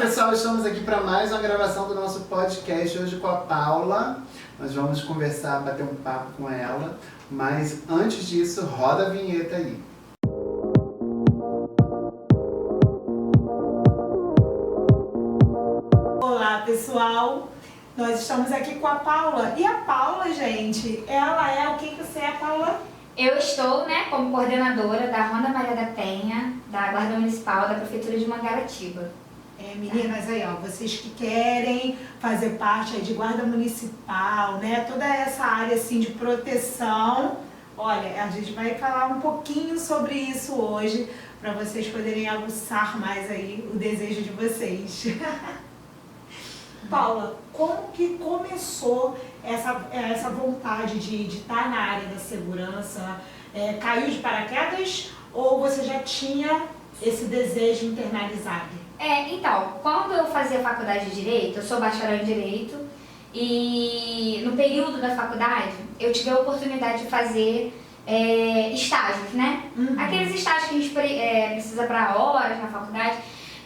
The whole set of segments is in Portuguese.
Pessoal, estamos aqui para mais uma gravação do nosso podcast hoje com a Paula. Nós vamos conversar, bater um papo com ela, mas antes disso, roda a vinheta aí. Olá, pessoal! Nós estamos aqui com a Paula. E a Paula, gente, ela é o que você é, Paula? Eu estou, como coordenadora da Ronda Maria da Penha, da Guarda Municipal da Prefeitura de Mangaratiba. Meninas, aí, ó, vocês que querem fazer parte aí de guarda municipal, toda essa área assim de proteção, olha, a gente vai falar um pouquinho sobre isso hoje, para vocês poderem aguçar mais aí o desejo de vocês. Paula, como que começou essa vontade de estar na área da segurança? Caiu de paraquedas ou você já tinha esse desejo internalizado? Então, quando eu fazia faculdade de Direito, eu sou bacharel em Direito, e no período da faculdade eu tive a oportunidade de fazer estágios, Aqueles estágios que a gente precisa para horas na faculdade.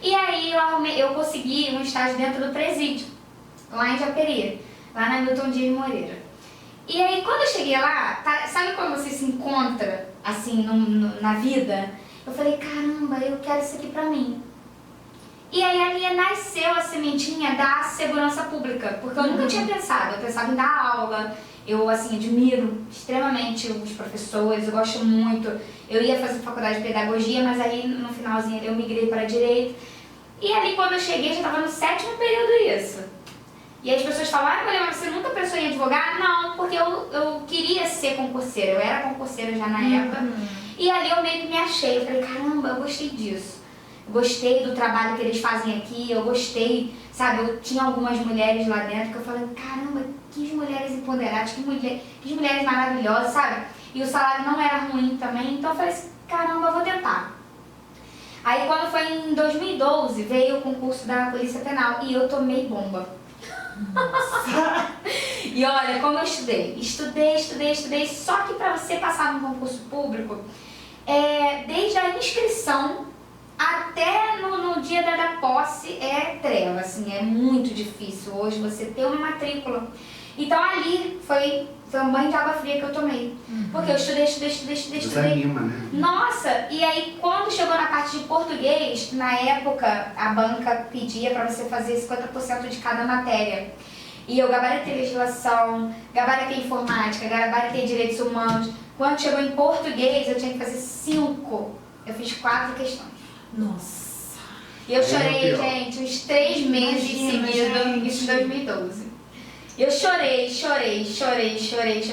E aí eu consegui um estágio dentro do presídio, lá em Japeri, lá na Milton Dias Moreira. E aí quando eu cheguei lá, sabe quando você se encontra assim na vida? Eu falei, caramba, eu quero isso aqui pra mim. E aí ali nasceu a sementinha da segurança pública, porque eu nunca tinha pensado, eu pensava em dar aula, eu admiro extremamente os professores, eu gosto muito, eu ia fazer faculdade de pedagogia, mas aí no finalzinho eu migrei para direito, e ali quando eu cheguei já estava no 7º período isso. E as pessoas falaram, mas você nunca pensou em advogar? Não, porque eu queria ser concurseira, eu era concurseira já na época, e ali eu meio que me achei, eu falei, caramba, eu gostei disso. Gostei do trabalho que eles fazem aqui, eu gostei, eu tinha algumas mulheres lá dentro que eu falei, caramba, que mulheres empoderadas, que mulheres maravilhosas, E o salário não era ruim também, então eu falei assim, caramba, eu vou tentar. Aí quando foi em 2012, veio o concurso da Polícia Penal e eu tomei bomba. E olha, como eu estudei, só que para você passar num concurso público, desde a inscrição até no dia da posse é treva, é muito difícil hoje você ter uma matrícula. Então ali foi um banho de água fria que eu tomei. Porque eu estudei. Desanima, né? Nossa, e aí quando chegou na parte de português, na época a banca pedia para você fazer 50% de cada matéria. E eu gabaritei legislação, gabaritei informática, gabaritei direitos humanos. Quando chegou em português eu tinha que fazer 5. Eu fiz 4 questões. Nossa! E eu chorei, gente, uns 3 meses seguidos, isso em 2012. Eu chorei,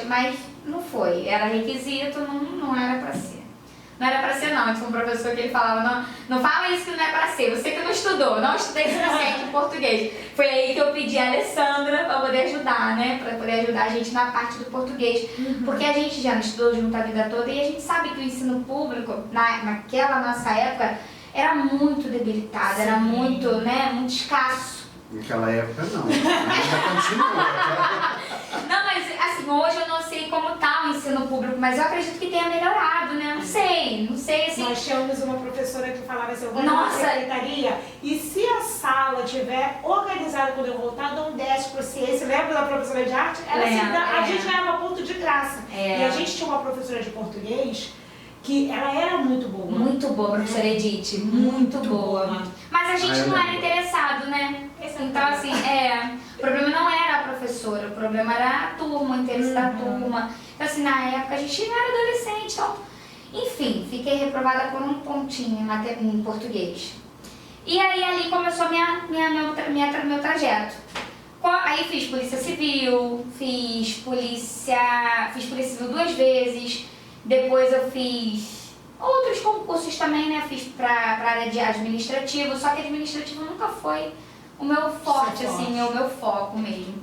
mas não foi. Era requisito, não era pra ser. Não era pra ser não, tinha um professor que ele falava, não fala isso que não é pra ser, você que não estudou, não estudei suficiente em português. Foi aí que eu pedi a Alessandra pra poder ajudar, Pra poder ajudar a gente na parte do português. Porque a gente já não estudou junto a vida toda e a gente sabe que o ensino público, naquela nossa época, era muito debilitado, era muito escasso. Naquela época não, ainda continua. Não, mas assim, hoje eu não sei como tá o ensino público, mas eu acredito que tenha melhorado, Não sei assim. Nós tínhamos uma professora que falava assim, eu vou Nossa! na secretaria e se a sala estiver organizada quando eu voltar, dou um 10 para ciência. Lembra da professora de arte? A gente ganhava ponto de graça. E a gente tinha uma professora de português que ela era muito boa. Muito boa, professora Edith, muito boa. Mas a gente não era interessado, Então assim, o problema não era a professora, o problema era a turma, o interesse da turma. Então assim, na época a gente não era adolescente, então... Enfim, fiquei reprovada por um pontinho em português. E aí ali começou meu trajeto. Aí fiz polícia civil, fiz polícia civil 2 vezes. Depois eu fiz outros concursos também, Fiz pra área de administrativo, só que administrativo nunca foi o meu forte, o meu foco mesmo.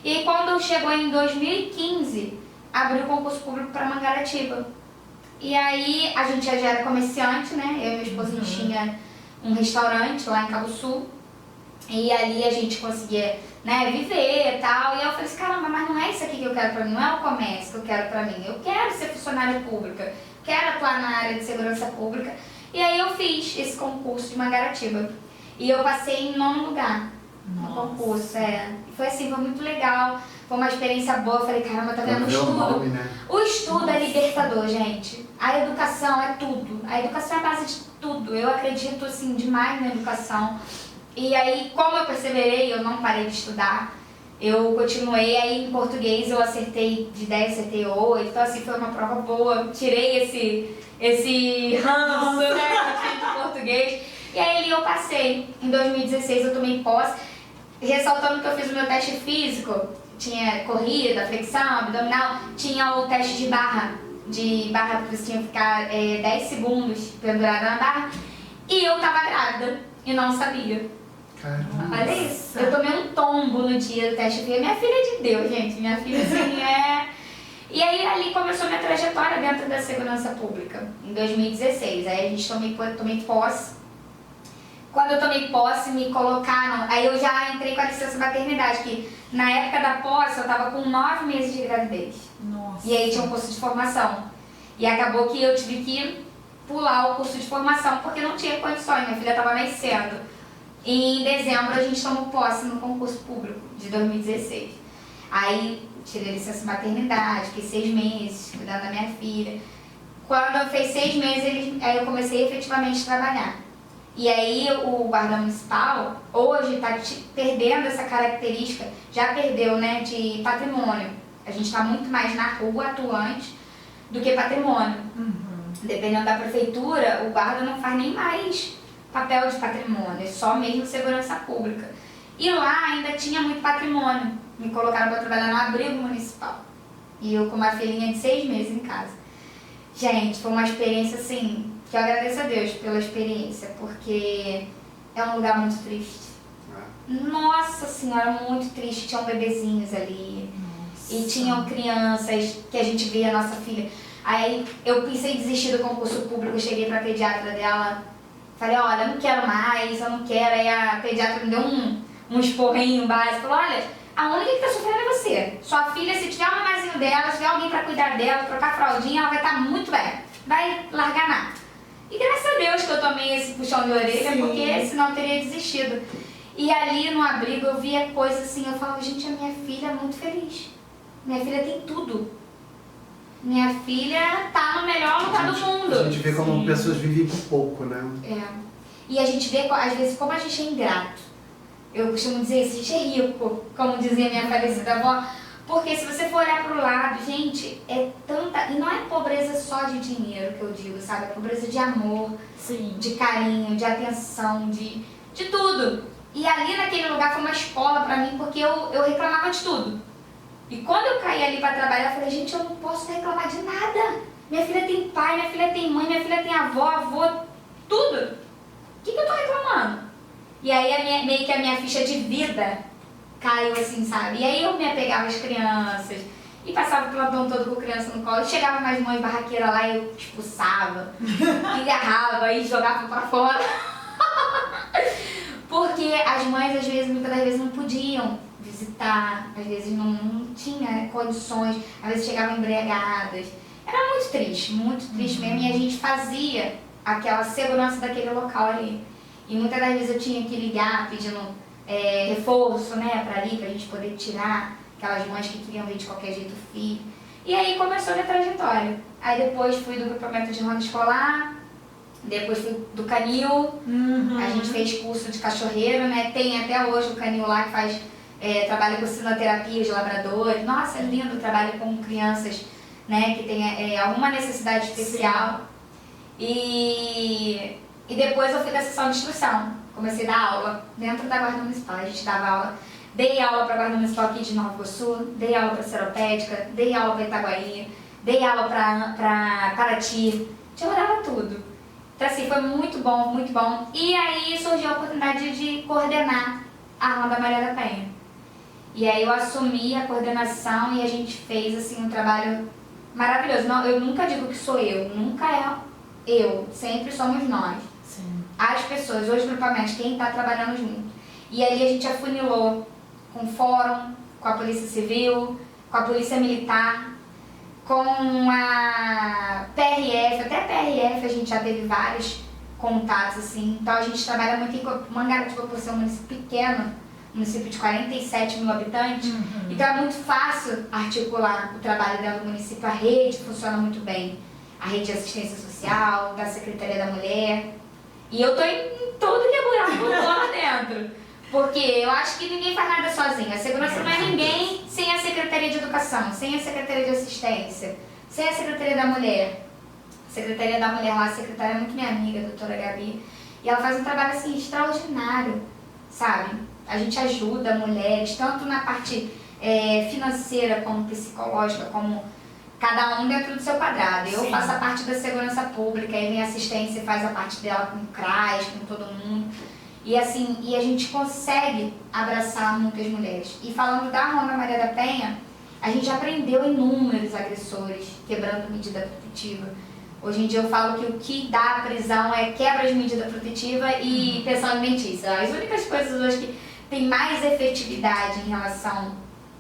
E quando chegou em 2015, abriu o concurso público para Mangaratiba. E aí a gente já era comerciante, Eu e meu esposo, a gente tinha um restaurante lá em Cabo Sul. E ali a gente conseguia, viver e tal. E eu falei assim, caramba, mas não é isso aqui que eu quero pra mim, não é o comércio que eu quero pra mim. Eu quero ser funcionária pública, quero atuar na área de segurança pública. E aí eu fiz esse concurso de Mangaratiba. E eu passei em 9º lugar no Nossa. concurso, Foi assim, foi muito legal. Foi uma experiência boa. Eu falei, caramba, tá vendo? O Ver o estudo. nome, né? O estudo é libertador, gente. A educação é tudo. A educação é a base de tudo. Eu acredito, assim, demais na educação. E aí, como eu perseverei, eu não parei de estudar. Eu continuei, aí em português eu acertei de 10, acertei 8. Então, assim, foi uma prova boa. Tirei esse ranço, né, que eu tinha de português. E aí ali eu passei. Em 2016 eu tomei posse. Ressaltando que eu fiz o meu teste físico, tinha corrida, flexão, abdominal, tinha o teste de barra porque você tinha que ficar 10 segundos pendurada na barra, e eu tava grávida e não sabia. Caramba. Olha isso, eu tomei um tombo no dia do teste físico. Minha filha é de Deus, gente, minha filha assim E aí ali começou minha trajetória dentro da segurança pública, em 2016, aí a gente tomei posse. Quando eu tomei posse, me colocaram, aí eu já entrei com a licença maternidade, que na época da posse eu tava com 9 meses de gravidez. Nossa. E aí tinha um curso de formação. E acabou que eu tive que pular o curso de formação, porque não tinha condições, minha filha tava nascendo. E em dezembro a gente tomou posse no concurso público de 2016. Aí tirei licença maternidade, fiquei 6 meses cuidando da minha filha. Quando eu fiz 6 meses, aí eu comecei efetivamente a trabalhar. E aí o guarda municipal hoje está perdendo essa característica, já perdeu, né, de patrimônio. A gente está muito mais na rua atuante do que patrimônio. Dependendo da prefeitura, o guarda não faz nem mais papel de patrimônio, é só mesmo segurança pública. E lá ainda tinha muito patrimônio. Me colocaram para trabalhar no abrigo municipal. E eu com uma filhinha de 6 meses em casa. Gente, foi uma experiência assim, que eu agradeço a Deus pela experiência, porque é um lugar muito triste. Nossa Senhora, muito triste. Tinham bebezinhos ali. Nossa. E tinham crianças que a gente via a nossa filha. Aí eu pensei em desistir do concurso público, cheguei pra pediatra dela, falei, olha, eu não quero mais, eu não quero. Aí a pediatra me deu um esporrinho básico, falou, olha, a única que tá sofrendo é você. Sua filha, se tiver um mamazinho dela, se tiver alguém pra cuidar dela, trocar fraldinha, ela vai estar muito bem. Vai largar nada. E graças a Deus que eu tomei esse puxão de orelha, Sim. porque senão eu teria desistido. E ali no abrigo eu via coisas assim, eu falava, gente, a minha filha é muito feliz. Minha filha tem tudo. Minha filha tá no melhor lugar do mundo. A gente vê como pessoas vivem por pouco, né? E a gente vê, às vezes, como a gente é ingrato. Eu costumo dizer isso, a gente é rico, como dizia minha falecida avó. Porque se você for olhar pro lado, gente, é tanta... E não é pobreza só de dinheiro que eu digo, sabe? É pobreza de amor, Sim. de carinho, de atenção, de tudo. E ali naquele lugar foi uma escola pra mim, porque eu reclamava de tudo. E quando eu caí ali pra trabalhar, eu falei, gente, eu não posso reclamar de nada. Minha filha tem pai, minha filha tem mãe, minha filha tem avó, avô, tudo. O que eu tô reclamando? E aí meio que a minha ficha de vida caiu assim, sabe? E aí eu me apegava às crianças e passava o plantão todo com criança no colo. E chegava mais mãe barraqueira lá e eu expulsava, agarrava e jogava pra fora. Porque as mães, às vezes, muitas das vezes não podiam visitar, às vezes não tinha condições, às vezes chegavam embriagadas. Era muito triste mesmo. E a gente fazia aquela segurança daquele local ali. E muitas das vezes eu tinha que ligar pedindo reforço, né, pra ali, pra gente poder tirar aquelas mães que queriam ver de qualquer jeito o filho. E aí começou a minha trajetória. Aí depois fui do grupamento de ronda escolar, depois fui do canil, a gente fez curso de cachorreiro, né, tem até hoje o canil lá que faz, trabalha com sinoterapia de labradores. Nossa, é lindo o trabalho com crianças, né, que tem alguma necessidade especial. E depois eu fui da sessão de instrução, comecei a dar aula dentro da Guarda Municipal, a gente dava aula, dei aula para a Guarda Municipal aqui de Nova Iguaçu, dei aula para Seropédica, dei aula para Itaguaí, dei aula para Paraty, eu dava tudo. Então assim, foi muito bom, muito bom. E aí surgiu a oportunidade de coordenar a Ronda Maria da Penha. E aí eu assumi a coordenação e a gente fez assim um trabalho maravilhoso. Não, eu nunca digo que sou eu, nunca é eu, sempre somos nós. Sim. As pessoas, os grupamentos, quem está trabalhando junto. E ali a gente afunilou com o fórum, com a Polícia Civil, com a Polícia Militar, com a PRF, até a PRF a gente já teve vários contatos, assim. Então a gente trabalha muito em Mangaratiba, por ser um município pequeno, município de 47 mil habitantes. Então é muito fácil articular o trabalho dentro do município. A rede funciona muito bem. A rede de assistência social, da Secretaria da Mulher. E eu tô em todo que é buraco lá dentro. Porque eu acho que ninguém faz nada sozinho. A segurança não é ninguém sem a Secretaria de Educação, sem a Secretaria de Assistência, sem a Secretaria da Mulher. A Secretaria da Mulher lá, a secretária é muito minha amiga, a doutora Gabi. E ela faz um trabalho assim extraordinário, sabe? A gente ajuda mulheres, tanto na parte financeira, como psicológica, como cada um dentro do seu quadrado. Eu faço a parte da segurança pública, aí vem a assistência e faz a parte dela com o CRAS, com todo mundo. E assim, e a gente consegue abraçar muitas mulheres. E falando da Ronda Maria da Penha, a gente aprendeu inúmeros agressores quebrando medida protetiva. Hoje em dia eu falo que o que dá a prisão é quebra de medida protetiva e pensão alimentícia. As únicas coisas hoje que tem mais efetividade em relação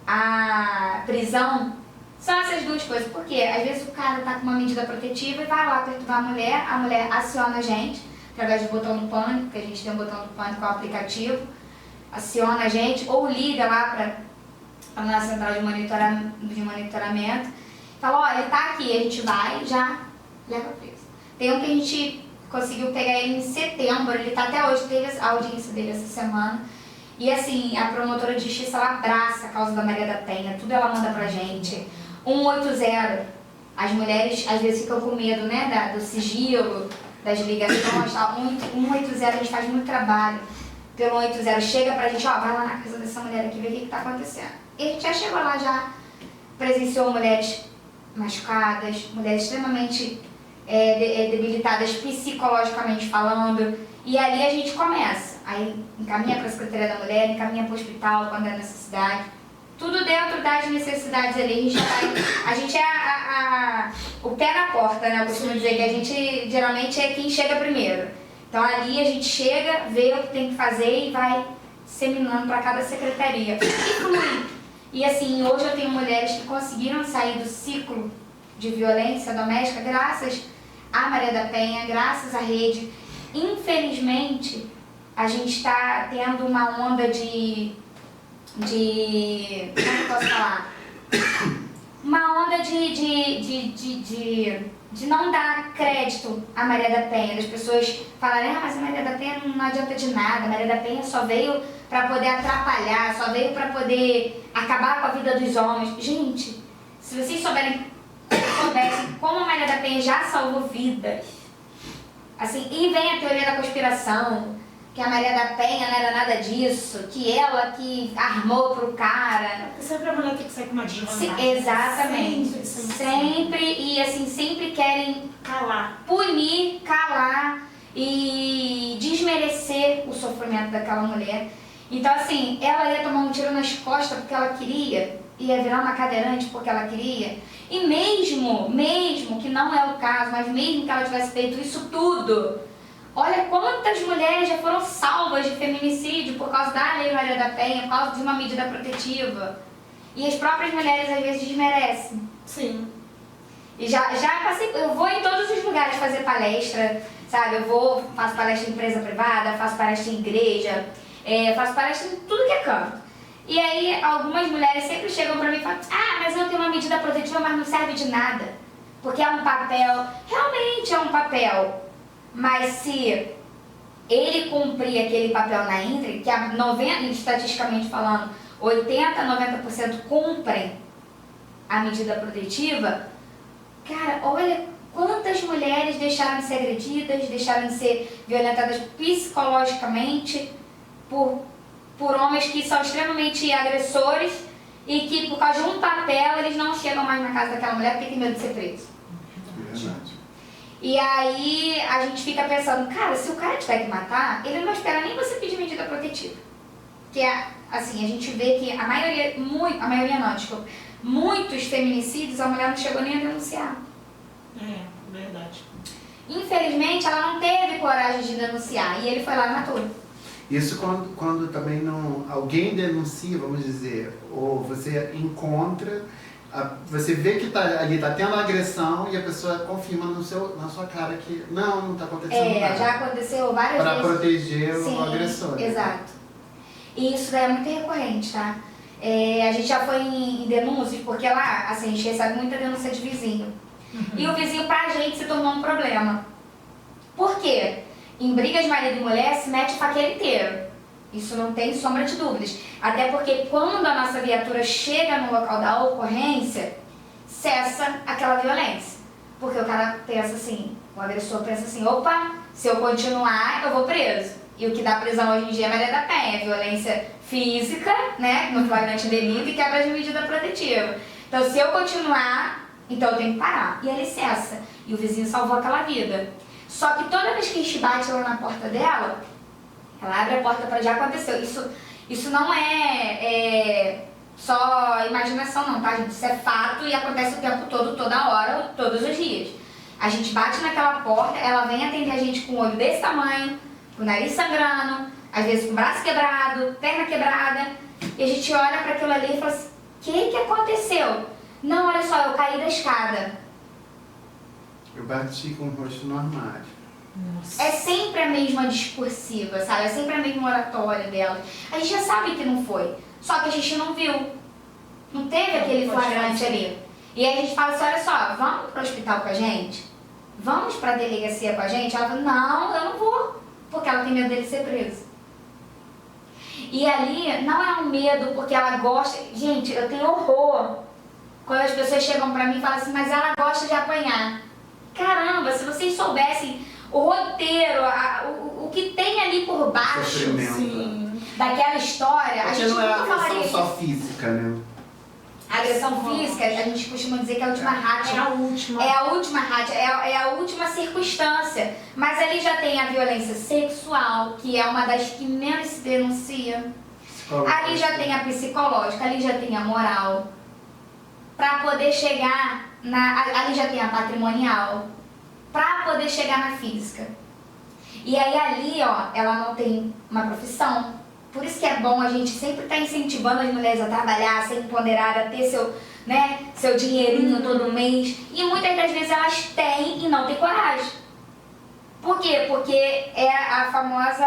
à prisão são essas duas coisas. Porque às vezes o cara tá com uma medida protetiva e vai lá perturbar a mulher aciona a gente, através do botão do pânico, que a gente tem um botão do pânico com o aplicativo, aciona a gente ou liga lá para a nossa central de monitoramento, fala, ó, ele tá aqui, a gente vai e já leva preso. Tem um que a gente conseguiu pegar ele em setembro, ele tá até hoje, teve a audiência dele essa semana. E assim, a promotora de justiça, ela abraça a causa da Maria da Penha, tudo ela manda pra gente. 180, as mulheres às vezes ficam com medo, né, do sigilo, das ligações, tal. 180, a gente faz muito trabalho pelo 180, chega pra gente, ó, vai lá na casa dessa mulher aqui, ver o que tá acontecendo. E a gente já chegou lá, já presenciou mulheres machucadas, mulheres extremamente debilitadas psicologicamente falando, e ali a gente começa, aí encaminha para a Secretaria da Mulher, encaminha para o hospital quando é necessidade, tudo dentro das necessidades ali. A gente é o pé na porta, né? Eu costumo dizer que a gente geralmente é quem chega primeiro. Então ali a gente chega, vê o que tem que fazer e vai disseminando para cada secretaria. E flui. E assim, hoje eu tenho mulheres que conseguiram sair do ciclo de violência doméstica graças à Maria da Penha, graças à rede. Infelizmente, a gente está tendo uma onda de como eu posso falar? Uma onda de não dar crédito à Maria da Penha, das pessoas falarem, mas a Maria da Penha não adianta de nada, a Maria da Penha só veio para poder atrapalhar, só veio para poder acabar com a vida dos homens. Gente, se vocês soubessem como a Maria da Penha já salvou vidas, assim, e vem a teoria da conspiração, que a Maria da Penha não era nada disso, que ela que armou pro cara. Sempre a mulher tem que sair com uma diva. Exatamente. Sempre, e assim, sempre querem punir, calar e desmerecer o sofrimento daquela mulher. Então assim, ela ia tomar um tiro nas costas porque ela queria, ia virar uma cadeirante porque ela queria. E mesmo que não é o caso, mas mesmo que ela tivesse feito isso tudo, olha quantas mulheres já foram salvas de feminicídio por causa da Lei Maria da Penha, por causa de uma medida protetiva. E as próprias mulheres às vezes desmerecem. Sim. E já passei, eu vou em todos os lugares fazer palestra, sabe? Faço palestra em empresa privada, faço palestra em igreja, faço palestra em tudo que é canto. E aí algumas mulheres sempre chegam pra mim e falam, mas eu tenho uma medida protetiva, mas não serve de nada. Porque é um papel, realmente é um papel. Mas se ele cumprir aquele papel na íntegra, que estatisticamente falando, 80% a 90% cumprem a medida protetiva, cara, olha quantas mulheres deixaram de ser agredidas, deixaram de ser violentadas psicologicamente por homens que são extremamente agressores e que por causa de um papel eles não chegam mais na casa daquela mulher porque tem medo de ser preso. Verdade. E aí a gente fica pensando, cara, se o cara tiver que matar, ele não vai esperar nem você pedir medida protetiva. Que é, assim, a gente vê que muitos feminicídios a mulher não chegou nem a denunciar. Verdade. Infelizmente ela não teve coragem de denunciar e ele foi lá e matou. Isso quando também alguém denuncia, vamos dizer, ou você encontra você vê que ali tá tendo agressão e a pessoa confirma na sua cara que não tá acontecendo nada. Já aconteceu várias vezes. Para proteger o agressor. Exato. E isso daí é muito recorrente, tá? A gente já foi em denúncias, porque lá, assim, a gente recebe muita denúncia de vizinho. E o vizinho pra gente se tornou um problema. Por quê? Em brigas de marido e mulher se mete o faqueiro inteiro. Isso não tem sombra de dúvidas. Até porque quando a nossa viatura chega no local da ocorrência, cessa aquela violência. Porque o cara pensa assim, o agressor pensa assim, opa, se eu continuar, eu vou preso. E o que dá prisão hoje em dia é Maria da Penha, violência física, né, no flagrante delito e quebra de medida protetiva. Então, se eu continuar, então eu tenho que parar. E ele cessa. E o vizinho salvou aquela vida. Só que toda vez que a gente bate lá na porta dela, ela abre a porta para já aconteceu. Isso não é só imaginação não, tá, gente? Isso é fato e acontece o tempo todo, toda hora, todos os dias. A gente bate naquela porta, ela vem atender a gente com o olho desse tamanho, com o nariz sangrando, às vezes com o braço quebrado, perna quebrada, e a gente olha para aquilo ali e fala assim, o que aconteceu? Não, olha só, eu caí da escada. Eu bati com o rosto no armário. Nossa. É sempre a mesma discursiva, sabe? É sempre a mesma oratória dela. A gente já sabe que não foi, só que a gente não viu. Não teve aquele flagrante ali. E aí a gente fala assim, olha só, vamos pro hospital com a gente? Vamos pra delegacia com a gente? Ela fala, não, eu não vou, porque ela tem medo dele ser preso. E ali não é um medo porque ela gosta... Gente, eu tenho horror quando as pessoas chegam pra mim e falam assim, mas ela gosta de apanhar. Caramba, se vocês soubessem o roteiro, o que tem ali por baixo daquela história, porque a gente não é nunca falaria agressão só isso. física, né? A agressão física, a gente costuma dizer que é a última rátia. É a última. É a última rátia, é a última circunstância. Mas ali já tem a violência sexual, que é uma das que menos se denuncia. Ali já tem a psicológica, ali já tem a moral. Pra poder chegar ali já tem a patrimonial. Pra poder chegar na física. E aí ali, ó, ela não tem uma profissão. Por isso que é bom a gente sempre estar incentivando as mulheres a trabalhar, a ser empoderada, a ter seu dinheirinho todo mês. E muitas das vezes elas têm e não têm coragem. Por quê? Porque é a famosa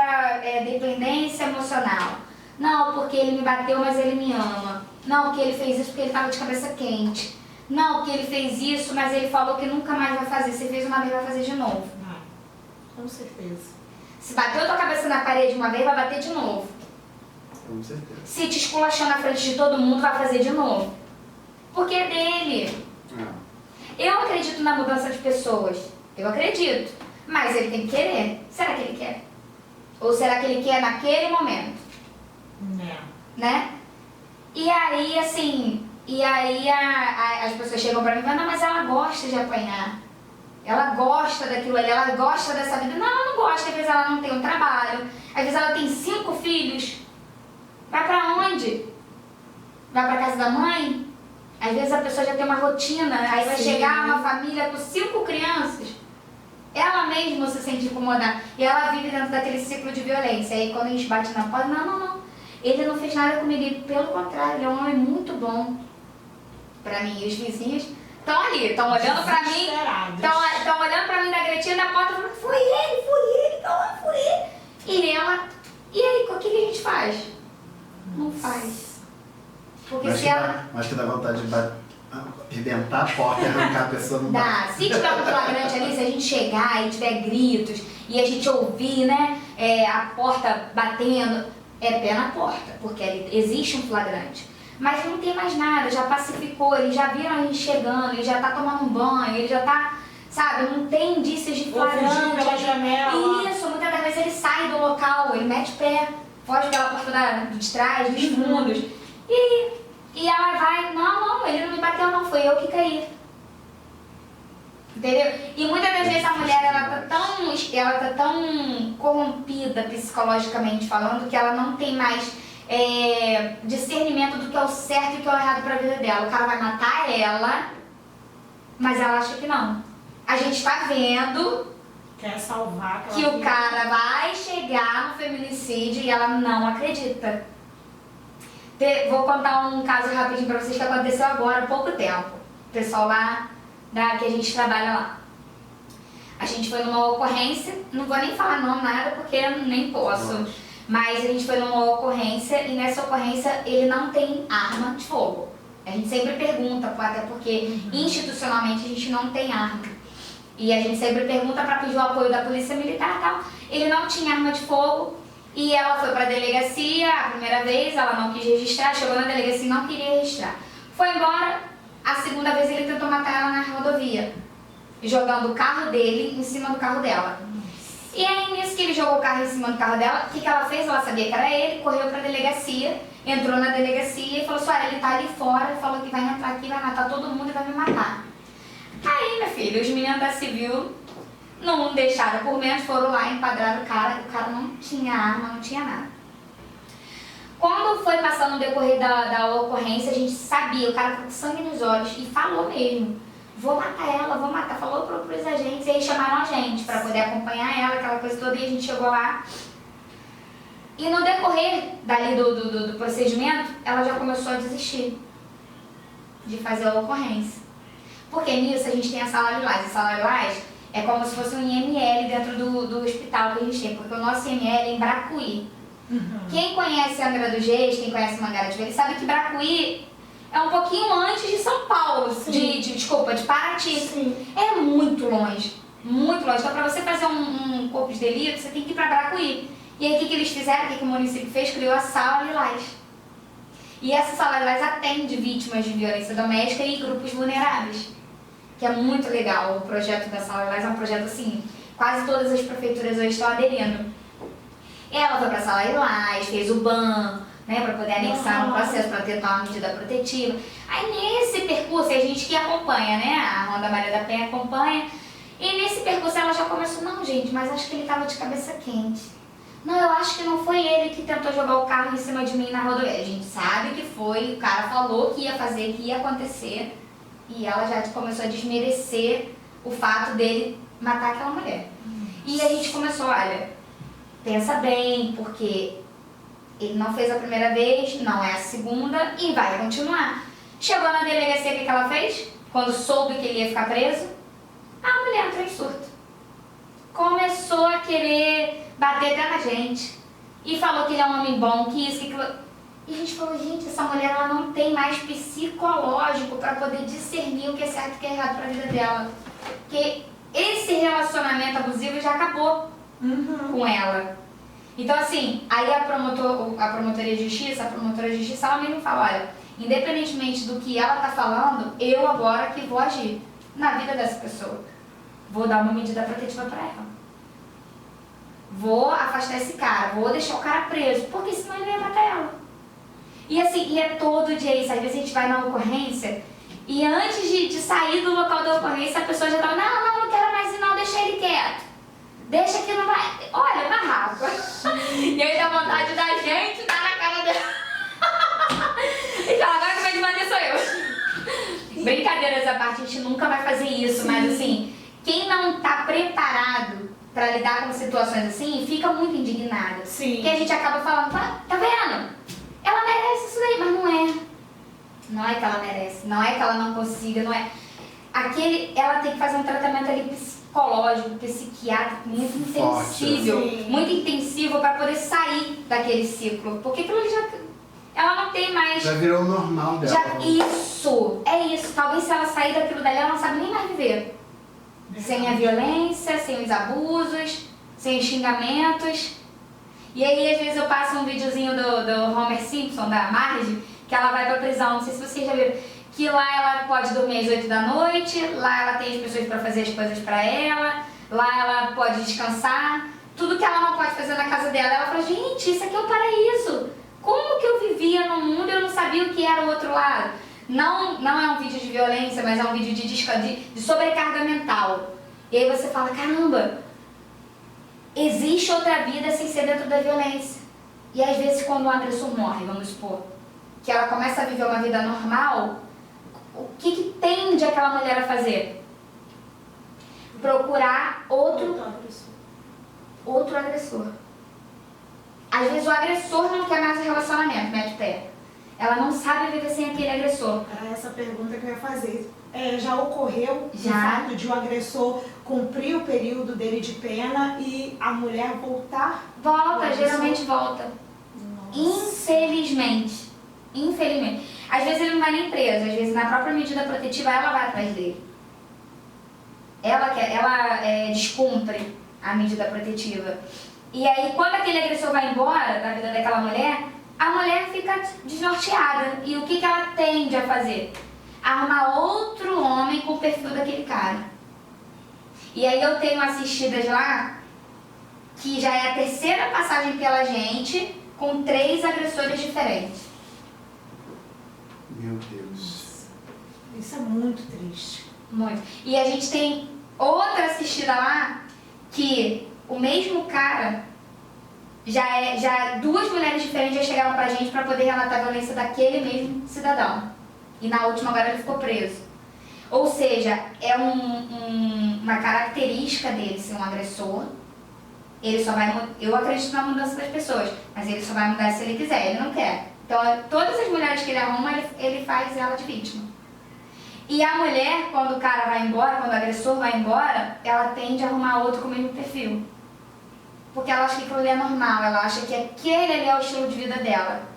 dependência emocional. Não, porque ele me bateu, mas ele me ama. Não, porque ele fez isso porque ele estava de cabeça quente. Não, porque ele fez isso, mas ele falou que nunca mais vai fazer. Se fez uma vez, vai fazer de novo. Com certeza. Se bateu a tua cabeça na parede uma vez, vai bater de novo. Com certeza. Se te esculachou na frente de todo mundo, vai fazer de novo. Porque é dele. Eu acredito na mudança de pessoas. Eu acredito. Mas ele tem que querer. Será que ele quer? Ou será que ele quer naquele momento? Né? E aí, assim... E aí as pessoas chegam pra mim e falam, não, mas ela gosta de apanhar. Ela gosta daquilo ali, ela gosta dessa vida. Não, ela não gosta, às vezes ela não tem um trabalho. Às vezes ela tem 5 filhos. Vai pra onde? Vai pra casa da mãe? Às vezes a pessoa já tem uma rotina, aí vai chegar uma família com 5 crianças. Ela mesma se sente incomodada. E ela vive dentro daquele ciclo de violência. Aí quando a gente bate na porta, não. Ele não fez nada comigo. E, pelo contrário, ele é um homem muito bom. Pra mim, e os vizinhos estão ali, estão olhando pra mim. Estão olhando pra mim da Gretinha na porta falando, foi ele, então foi ele. E aí, o que a gente faz? Não faz. Porque se ela... Mas que dá vontade de arrebentar a porta e arrancar a pessoa no Dá. Se tiver um flagrante ali, se a gente chegar e tiver gritos e a gente ouvir, né, a porta batendo, é pé na porta, porque ali existe um flagrante. Mas não tem mais nada, já pacificou, eles já viram a gente chegando, ele já tá tomando um banho, ele já tá, sabe, não tem indícios de flagrante. Pela janela. Isso, muitas das vezes ele sai do local, ele mete pé, foge pela porta de trás, dos fundos. E ela vai, não, ele não me bateu não, foi eu que caí. Entendeu? E muitas das vezes a mulher, ela tá tão corrompida psicologicamente falando que ela não tem mais discernimento do que é o certo e o que é o errado pra vida dela. O cara vai matar ela, mas ela acha que não. A gente tá vendo Quer salvar que o cara vai chegar no feminicídio e ela não acredita. Vou contar um caso rapidinho pra vocês que aconteceu agora há pouco tempo. O pessoal lá que a gente trabalha lá. A gente foi numa ocorrência, não vou nem falar não nada porque nem posso. Mas a gente foi numa ocorrência e nessa ocorrência ele não tem arma de fogo. A gente sempre pergunta, até porque institucionalmente a gente não tem arma. E a gente sempre pergunta para pedir o apoio da polícia militar e tal. Ele não tinha arma de fogo e ela foi para a delegacia a primeira vez, ela não quis registrar, chegou na delegacia e não queria registrar. Foi embora, a segunda vez ele tentou matar ela na rodovia, jogando o carro dele em cima do carro dela. E aí, nisso que ele jogou o carro em cima do carro dela, o que ela fez? Ela sabia que era ele, correu pra delegacia, entrou na delegacia e falou assim, olha, ele tá ali fora, falou que vai entrar aqui, vai matar todo mundo e vai me matar. Aí, minha filha, os meninos da Civil não deixaram por menos, foram lá, enquadraram o cara não tinha arma, não tinha nada. Quando foi passando o decorrer da ocorrência, a gente sabia, o cara com sangue nos olhos e falou mesmo. Vou matar ela, vou matar. Falou pros agentes e aí chamaram a gente pra poder acompanhar ela, aquela coisa toda, e a gente chegou lá. E no decorrer dali do procedimento, ela já começou a desistir de fazer a ocorrência. Porque nisso a gente tem a sala Lilás. A sala Lilás é como se fosse um IML dentro do hospital que a gente tem, porque o nosso IML é em Bracuí. Quem conhece Angra dos Reis, quem conhece Mangaratiba, ele sabe que Bracuí é um pouquinho antes de São Paulo, de Paraty. Sim. É muito longe, muito longe. Então, para você fazer um corpo de delito, você tem que ir para Bracuí. E aí, o que eles fizeram, o que o município fez? Criou a Sala Lilás. E essa Sala Lilás atende vítimas de violência doméstica e grupos vulneráveis. Que é muito legal o projeto da Sala Lilás, é um projeto assim, quase todas as prefeituras hoje estão aderindo. Ela foi para a Sala Lilás, fez o BAN, né, para poder anexar no processo, para tentar uma medida protetiva. Aí nesse percurso, a gente que acompanha, né, a Ronda Maria da Penha acompanha, e nesse percurso ela já começou, não gente, mas acho que ele estava de cabeça quente. Não, eu acho que não foi ele que tentou jogar o carro em cima de mim na rodovia. A gente sabe que foi, o cara falou que ia fazer, que ia acontecer, e ela já começou a desmerecer o fato dele matar aquela mulher. E a gente começou, olha, pensa bem, porque ele não fez a primeira vez, não é a segunda e vai continuar. Chegou na delegacia, o que ela fez? Quando soube que ele ia ficar preso, a mulher entrou em surto. Começou a querer bater até na gente. E falou que ele é um homem bom, que isso, que aquilo. E a gente falou, gente, essa mulher ela não tem mais psicológico para poder discernir o que é certo e o que é errado para a vida dela. Porque esse relacionamento abusivo já acabou com ela. Então, assim, aí a promotoria de justiça, ela mesmo fala, olha, independentemente do que ela tá falando, eu agora que vou agir na vida dessa pessoa. Vou dar uma medida protetiva para ela. Vou afastar esse cara, vou deixar o cara preso, porque senão ele vai matar ela. E assim, e é todo dia isso. Às vezes a gente vai na ocorrência e antes de sair do local da ocorrência, a pessoa já tá, não quero mais ir não, deixa ele quieto. Deixa que não vai... Olha, barraco. E aí dá vontade da gente dar na cara dela. E fala, agora que vai desmanter sou eu. Brincadeiras à parte, a gente nunca vai fazer isso, mas assim, quem não tá preparado pra lidar com situações assim, fica muito indignado. Sim. Porque a gente acaba falando, tá vendo? Ela merece isso daí, mas não é. Não é que ela merece, não é que ela não consiga, não é. Ela tem que fazer um tratamento ali psicológico, psiquiátrico muito intensível, muito intensivo para poder sair daquele ciclo. Porque aquilo ela não tem mais. Já virou o normal dela. É isso. Talvez se ela sair daquilo dali, ela não sabe nem mais viver. Sem a violência, sem os abusos, sem os xingamentos. E aí, às vezes, eu passo um videozinho do Homer Simpson, da Marge, que ela vai pra prisão, não sei se vocês já viram, que lá ela pode dormir às 8 da noite, lá ela tem as pessoas pra fazer as coisas pra ela, lá ela pode descansar, tudo que ela não pode fazer na casa dela, ela fala, gente, isso aqui é um paraíso. Como que eu vivia no mundo e eu não sabia o que era o outro lado? Não é um vídeo de violência, mas é um vídeo de sobrecarga mental. E aí você fala, caramba, existe outra vida sem ser dentro da violência. E às vezes quando o agressor morre, vamos supor, que ela começa a viver uma vida normal, o que tende aquela mulher a fazer? Procurar outro agressor. Às vezes o agressor não quer mais o relacionamento, mete o pé. Ela não sabe viver sem aquele agressor. Era essa pergunta que eu ia fazer. Já ocorreu o Já. fato de o agressor cumprir o período dele de pena e a mulher voltar? Volta, geralmente volta. Nossa. Infelizmente. Infelizmente. Às vezes ele não vai nem preso, às vezes na própria medida protetiva ela vai atrás dele. Ela descumpre a medida protetiva. E aí quando aquele agressor vai embora da vida daquela mulher, a mulher fica desnorteada. E o que ela tende a fazer? Arrumar outro homem com o perfil daquele cara. E aí eu tenho assistidas lá, que já é a terceira passagem pela gente, com 3 agressores diferentes. Meu Deus. Isso é muito triste. Muito. E a gente tem outra assistida lá, que o mesmo cara, já 2 mulheres diferentes já chegaram pra gente pra poder relatar a violência daquele mesmo cidadão. E na última agora ele ficou preso. Ou seja, é uma característica dele ser um agressor. Ele só vai, eu acredito na mudança das pessoas, mas ele só vai mudar se ele quiser, ele não quer. Então, todas as mulheres que ele arruma, ele faz ela de vítima. E a mulher, quando o cara vai embora, quando o agressor vai embora, ela tende a arrumar outro com o mesmo perfil. Porque ela acha que aquilo ali é normal, ela acha que aquele ali é o estilo de vida dela.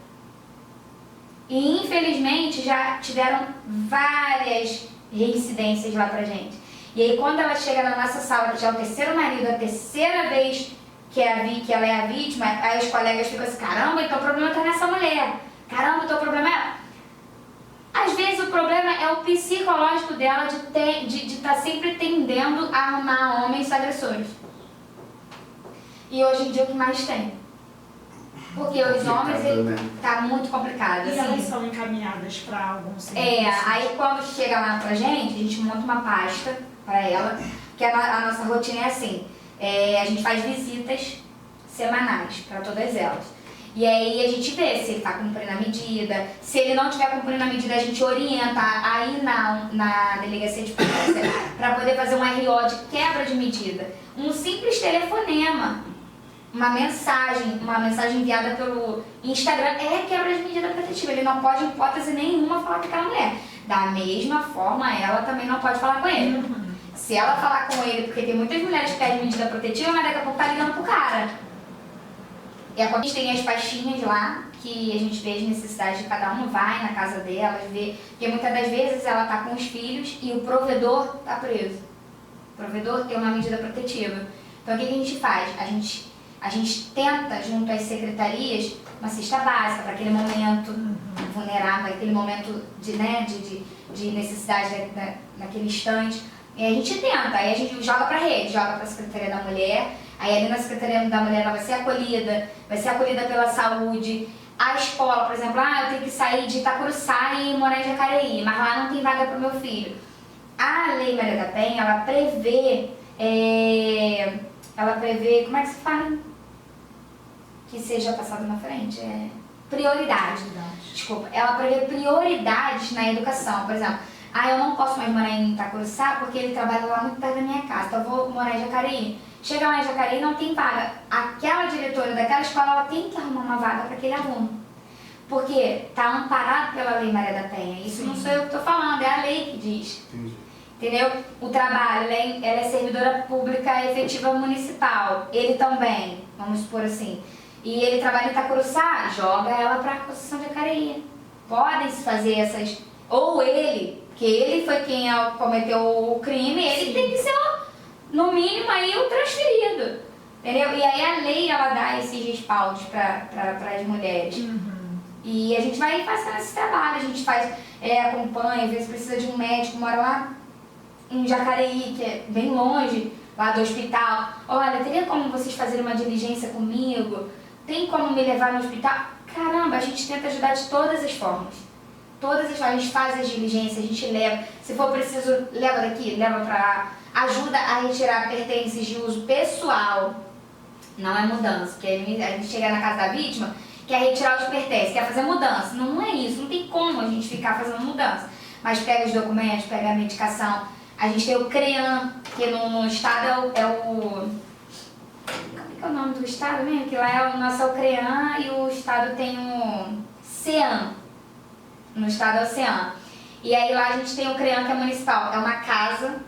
E, infelizmente, já tiveram várias reincidências lá pra gente. E aí, quando ela chega na nossa sala, que já é o terceiro marido, a terceira vez que ela é a vítima, aí os colegas ficam assim, caramba, então o problema tá nessa mulher. Caramba, então o problema é... Às vezes o problema é o psicológico dela de estar sempre tendendo a arrumar homens agressores. E hoje em dia o que mais tem? Porque os homens, tá muito complicado. E assim. elas são encaminhadas para algum serviço? Aí quando chega lá pra gente, a gente monta uma pasta pra ela, que a nossa rotina é assim, a gente faz visitas semanais pra todas elas. E aí a gente vê se ele tá cumprindo a medida, se ele não estiver cumprindo a medida, a gente orienta a ir na delegacia de polícia pra poder fazer um RO de quebra de medida. Um simples telefonema. Uma mensagem enviada pelo Instagram é quebra de medida protetiva. Ele não pode, em hipótese nenhuma, falar com aquela mulher. Da mesma forma, ela também não pode falar com ele. Se ela falar com ele, porque tem muitas mulheres que pedem medida protetiva, mas daqui a pouco tá ligando pro cara. E a gente tem as pastinhas lá, que a gente vê as necessidades de cada um, vai na casa delas, vê. Porque muitas das vezes ela tá com os filhos e o provedor tá preso. O provedor tem uma medida protetiva. Então o que a gente faz? A gente tenta, junto às secretarias, uma cesta básica para aquele momento vulnerável, aquele momento de necessidade naquele instante. E a gente tenta, aí a gente joga para a rede, joga para a Secretaria da Mulher, aí ali na Secretaria da Mulher ela vai ser acolhida pela saúde. A escola, por exemplo, eu tenho que sair de Itacuruçá e morar em Jacareí, mas lá não tem vaga para o meu filho. A Lei Maria da Penha, ela prevê, como é que se fala? Que seja passado na frente, prioridade. Desculpa, ela prevê prioridades na educação. Por exemplo, eu não posso mais morar em Itacuruçá porque ele trabalha lá muito perto da minha casa, então eu vou morar em Jacareí. Chega lá em Jacareí não tem vaga. Aquela diretora daquela escola, ela tem que arrumar uma vaga para aquele aluno. Porque está amparado pela Lei Maria da Penha. Isso não sou eu que estou falando, é a lei que diz. Entendi. Entendeu? O trabalho, ela é servidora pública efetiva municipal. Ele também, vamos supor assim. E ele trabalha em Itacuruçá, joga ela para a Conceição de Jacareí. Podem-se fazer essas... Ou ele, que ele foi quem cometeu o crime, ele tem que ser, no mínimo, aí o transferido. Entendeu? E aí a lei, ela dá esses respaldos para as mulheres. E a gente vai fazendo esse trabalho, a gente faz, acompanha, às vezes precisa de um médico, mora lá em Jacareí, que é bem longe, lá do hospital. Olha, teria como vocês fazerem uma diligência comigo? Tem como me levar no hospital? Caramba, a gente tenta ajudar de todas as formas. Todas as formas, a gente faz as diligências, a gente leva. Se for preciso, leva daqui, leva pra lá. Ajuda a retirar pertences de uso pessoal. Não é mudança, porque a gente chega na casa da vítima, quer retirar os pertences, quer fazer mudança. Não é isso, não tem como a gente ficar fazendo mudança. Mas pega os documentos, pega a medicação. A gente tem o CREAM, que no estado é o... Como é o nome do estado mesmo? Que lá é o nosso CREAM e o estado tem o CEAM. no estado do Oceano. E aí lá a gente tem o CREAM, que é municipal. É uma casa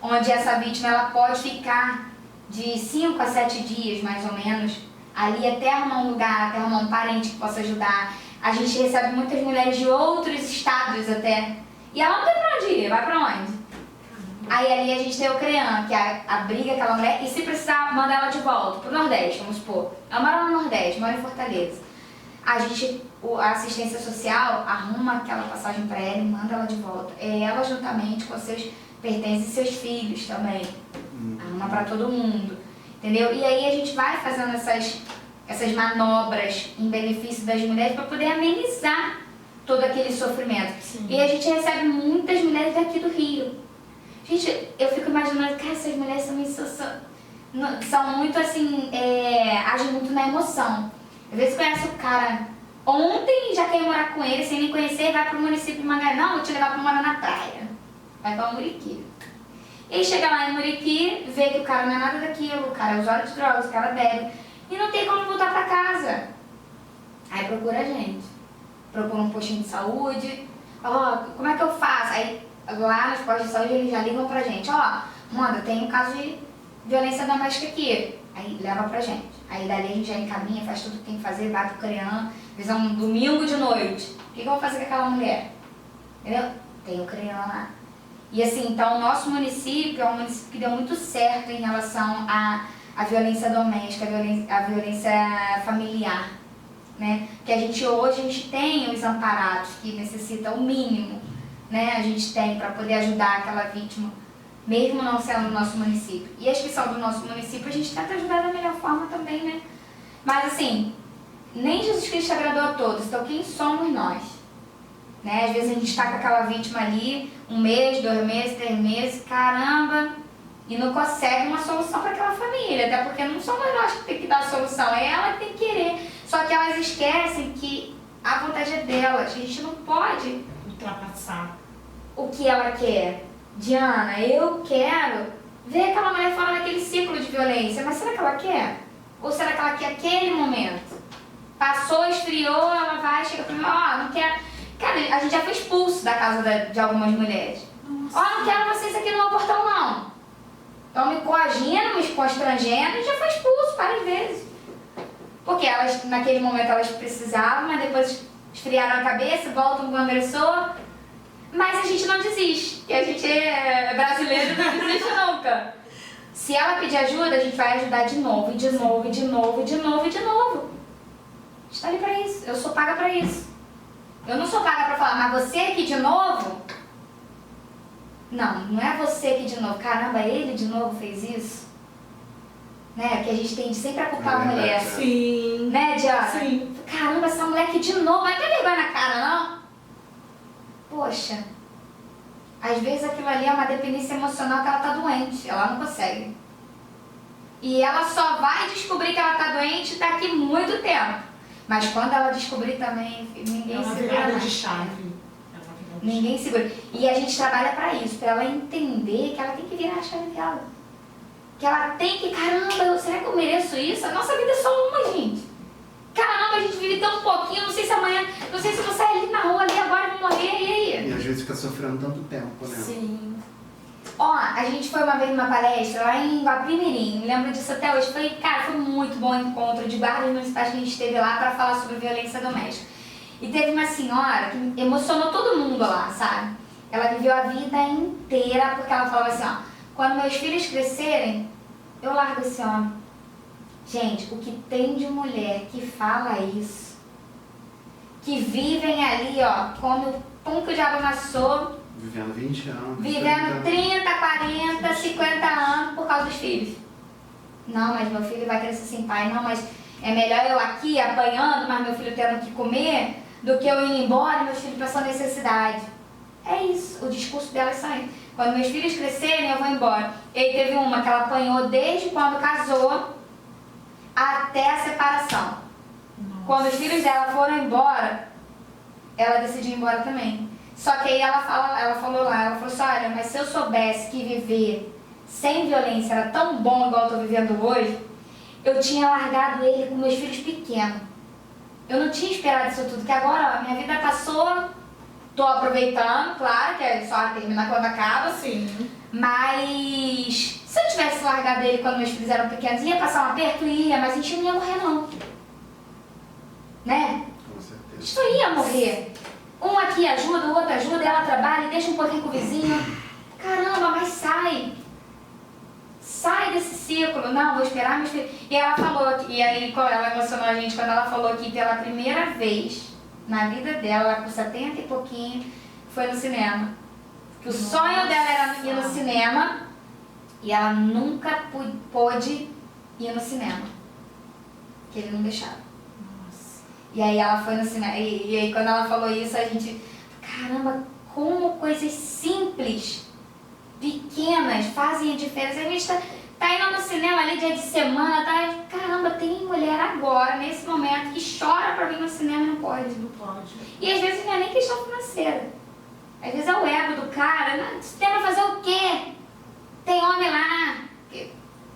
onde essa vítima ela pode ficar de 5 a 7 dias, mais ou menos, ali até arrumar um lugar, até arrumar um parente que possa ajudar. A gente recebe muitas mulheres de outros estados até. E ela não tem pra onde ir, vai pra onde? Aí ali a gente tem o CREAM, que abriga aquela mulher, e se precisar, manda ela de volta pro Nordeste, vamos supor. Ela mora no Nordeste, mora em Fortaleza. A assistência social arruma aquela passagem para ela e manda ela de volta. Ela juntamente com seus pertences e seus filhos também. Arruma para todo mundo. Entendeu? E aí a gente vai fazendo essas manobras em benefício das mulheres para poder amenizar todo aquele sofrimento. Sim. E a gente recebe muitas mulheres daqui do Rio. Gente, eu fico imaginando que essas mulheres também são muito assim, agem muito na emoção. Às vezes conhece o cara ontem, já quer ir morar com ele, sem nem conhecer, vai pro município de Mangaré. Não, vou te levar pra morar na praia. Vai pra Muriqui. E aí chega lá em Muriqui, vê que o cara não é nada daquilo, o cara é usuário de drogas, o cara bebe. E não tem como voltar pra casa. Aí procura a gente. Procura um postinho de saúde. Como é que eu faço? Aí lá nos postos de saúde eles já ligam pra gente. Manda, tem um caso de violência doméstica aqui. Aí leva pra gente. Aí dali a gente já encaminha, faz tudo o que tem que fazer, vai pro CREAM, visão um domingo de noite. O que eu vou fazer com aquela mulher? Entendeu? Tem o CREAM lá. E assim, então o nosso município é um município que deu muito certo em relação à violência doméstica, à violência familiar. Né? Que hoje a gente tem os amparados que necessitam o mínimo, né? A gente tem para poder ajudar aquela vítima, mesmo não sendo do nosso município. E as que são do nosso município, a gente tenta ajudar da melhor forma também, né? Mas assim, nem Jesus Cristo agradou a todos, então quem somos nós? Né? Às vezes a gente está com aquela vítima ali, 1 mês, 2 meses, 3 meses, caramba, e não consegue uma solução para aquela família, até porque não somos nós que tem que dar a solução, é ela que tem que querer. Só que elas esquecem que a vontade é delas, a gente não pode ultrapassar o que ela quer. Diana, eu quero ver aquela mulher fora daquele ciclo de violência, mas será que ela quer? Ou será que ela quer aquele momento? Passou, esfriou, ela vai, chega pra mim, não quero. Cara, a gente já foi expulso da casa de algumas mulheres. Não quero vocês aqui no meu portão, não. Estão me coagindo, me constrangendo, a gente já foi expulso várias vezes. Porque elas, naquele momento, elas precisavam, mas depois esfriaram a cabeça, voltam com o agressor. Mas a gente não desiste, porque a gente é brasileiro e não desiste nunca. Se ela pedir ajuda, a gente vai ajudar de novo, e de novo, e de novo, e de novo, e de novo. A gente tá ali pra isso, eu sou paga pra isso. Eu não sou paga pra falar, mas você aqui de novo? Não é você aqui de novo. Caramba, ele de novo fez isso? Né? Que a gente tende sempre a culpar a mulher. Sim. Né, Diana? Sim. Caramba, essa mulher aqui de novo, mas não tem vergonha na cara, não? Poxa, às vezes aquilo ali é uma dependência emocional que ela tá doente, ela não consegue. E ela só vai descobrir que ela tá doente daqui muito tempo. Mas quando ela descobrir também, ninguém segura mais. De chave. Ninguém segura. E a gente trabalha pra isso, pra ela entender que ela tem que virar a chave dela. Que ela tem que, caramba, será que eu mereço isso? A nossa vida é só uma, gente. Caramba, a gente vive tão pouquinho, não sei se amanhã, não sei se eu vou sair ali na rua, ali agora, vou morrer, e aí? E às vezes fica sofrendo tanto tempo, né? Sim. A gente foi uma vez numa palestra lá em Guapimirim, me lembro disso até hoje. Foi muito bom o encontro de guardas municipais que a gente teve lá para falar sobre violência doméstica. E teve uma senhora que emocionou todo mundo lá, sabe? Ela viveu a vida inteira porque ela falava assim, quando meus filhos crescerem, eu largo esse homem. Gente, o que tem de mulher que fala isso, que vivem ali, come o pão que o diabo amassou, vivendo 20 anos. Vivendo 30, 40, 50 anos por causa dos filhos. Não, mas meu filho vai crescer sem pai. Não, mas é melhor eu aqui apanhando, mas meu filho tendo que comer, do que eu ir embora e meus filhos passando necessidade. É isso, o discurso dela é só isso. Quando meus filhos crescerem, eu vou embora. E aí teve uma que ela apanhou desde quando casou até a separação. Nossa. Quando os filhos dela foram embora, ela decidiu ir embora também. Só que aí ela falou assim, olha, mas se eu soubesse que viver sem violência era tão bom igual eu tô vivendo hoje, eu tinha largado ele com meus filhos pequenos. Eu não tinha esperado isso tudo, que agora, minha vida passou, tô aproveitando, claro, que é só terminar quando acaba. Sim. Mas se eu tivesse largado ele quando meus filhos eram pequenos, ia passar um aperto? Ia, mas a gente não ia morrer não. Né? Com certeza. A gente não ia morrer. Um aqui ajuda, o outro ajuda, ela trabalha, deixa um pouquinho com o vizinho. Caramba, mas sai. Sai desse ciclo. Não, vou esperar meus filhos. E ela falou, e aí ela emocionou a gente quando ela falou que pela primeira vez na vida dela, com 70 e pouquinho, foi no cinema. Que o sonho dela era ir no cinema e ela nunca pôde ir no cinema. Que ele não deixava. E aí ela foi no cinema. E aí quando ela falou isso, a gente... Caramba, como coisas simples, pequenas, fazem a diferença. A gente tá indo no cinema ali dia de semana, tá? Caramba, tem mulher agora, nesse momento, que chora pra vir no cinema e não pode. Não pode. E às vezes não é nem questão financeira. Às vezes é o ego do cara. No cinema fazer o quê? Tem homem lá.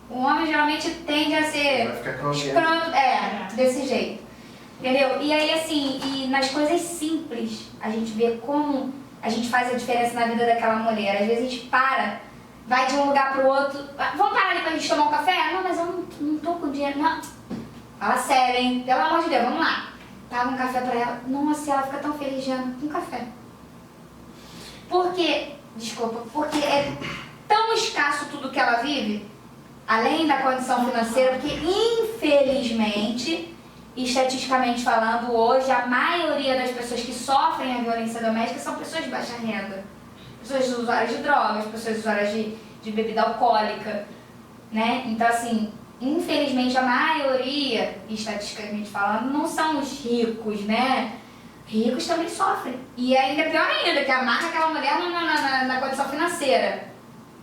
O homem geralmente tende a ser Vai ficar com alguém. escroto, desse jeito. Entendeu? E aí, assim, e nas coisas simples, a gente vê como a gente faz a diferença na vida daquela mulher. Às vezes a gente para, vai de um lugar pro outro. Vamos parar ali pra gente tomar um café? Não, mas eu não tô com dinheiro. Não. Fala sério, hein? Pelo amor de Deus, vamos lá. Paga um café pra ela. Nossa, ela fica tão feliz, Jana, com um café. Porque é tão escasso tudo que ela vive, além da condição financeira, porque infelizmente, estatisticamente falando, hoje a maioria das pessoas que sofrem a violência doméstica são pessoas de baixa renda, pessoas usuárias de drogas, pessoas usuárias de bebida alcoólica, né? Então, assim, infelizmente a maioria, estatisticamente falando, não são os ricos, né? Ricos também sofrem. E ainda pior ainda, que amarra aquela mulher na condição financeira.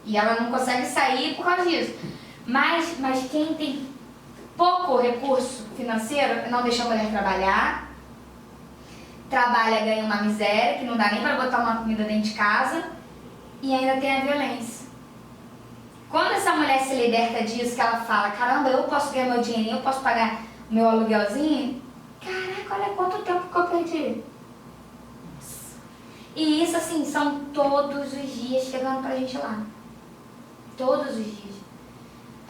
E ela não consegue sair por causa disso. Mas quem tem pouco recurso financeiro não deixa a mulher trabalhar, trabalha, ganha uma miséria, que não dá nem para botar uma comida dentro de casa, e ainda tem a violência. Quando essa mulher se liberta disso, que ela fala, caramba, eu posso ganhar meu dinheirinho, eu posso pagar meu aluguelzinho, caraca, olha quanto tempo que eu perdi. E isso, assim, são todos os dias chegando pra gente lá. Todos os dias.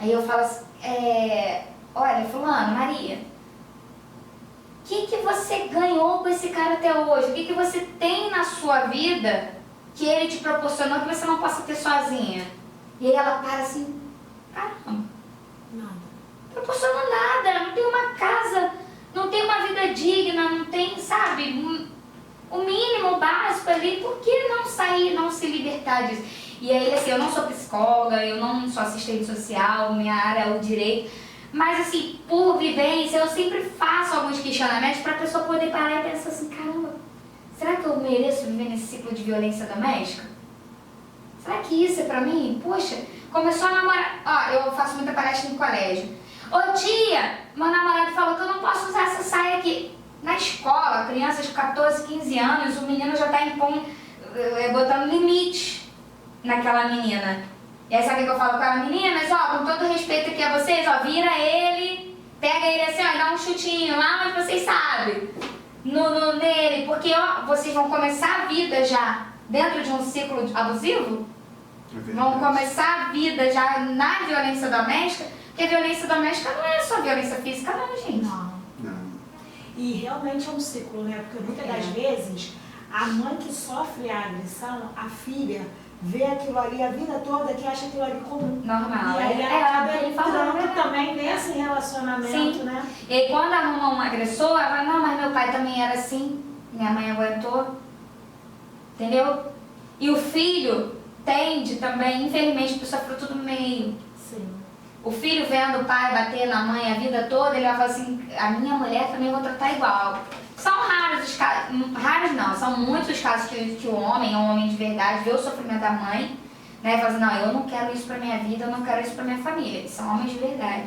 Aí eu falo assim, olha, fulano, Maria, o que você ganhou com esse cara até hoje? O que você tem na sua vida que ele te proporcionou que você não possa ter sozinha? E aí ela para assim, caramba, Nada. proporcionou nada, não tem uma casa, não tem uma vida digna, não tem, sabe, o mínimo básico ali, por que não sair, não se libertar disso? E aí, assim, eu não sou psicóloga, eu não sou assistente social, minha área é o direito, mas assim, por vivência, eu sempre faço alguns questionamentos para a pessoa poder parar e pensar assim, caramba, será que eu mereço viver nesse ciclo de violência doméstica? Será que isso é pra mim? Poxa, começou a namorar, eu faço muita palestra em colégio. Ô tia, meu namorado falou que eu não posso usar essa saia aqui. Na escola, crianças de 14, 15 anos, o menino já está botando limite naquela menina. E aí sabe o que eu falo com ela? Meninas, com todo respeito aqui a vocês, vira ele, pega ele assim, e dá um chutinho lá, mas vocês sabem, nele, porque vocês vão começar a vida já dentro de um ciclo abusivo, vão começar a vida já na violência doméstica, porque a violência doméstica não é só violência física, não, gente. Não. E realmente é um ciclo, né? Porque muitas das vezes a mãe que sofre a agressão, a filha, vê aquilo ali a vida toda que acha aquilo ali comum. Normal. E aí ela acaba ele falando entrando também nesse relacionamento, sim, né? E aí quando arruma um agressor, ela fala, não, mas meu pai também era assim, minha mãe aguentou. Entendeu? E o filho tende também, infelizmente, para sofrer tudo no meio. Sim. O filho vendo o pai bater na mãe a vida toda, ele vai falar assim, a minha mulher também vou tratar igual. São raros os casos, raros não, são muitos os casos que o homem, um homem de verdade, vê o sofrimento da mãe, né, e fala assim, não, eu não quero isso pra minha vida, eu não quero isso pra minha família. Eles são homens de verdade.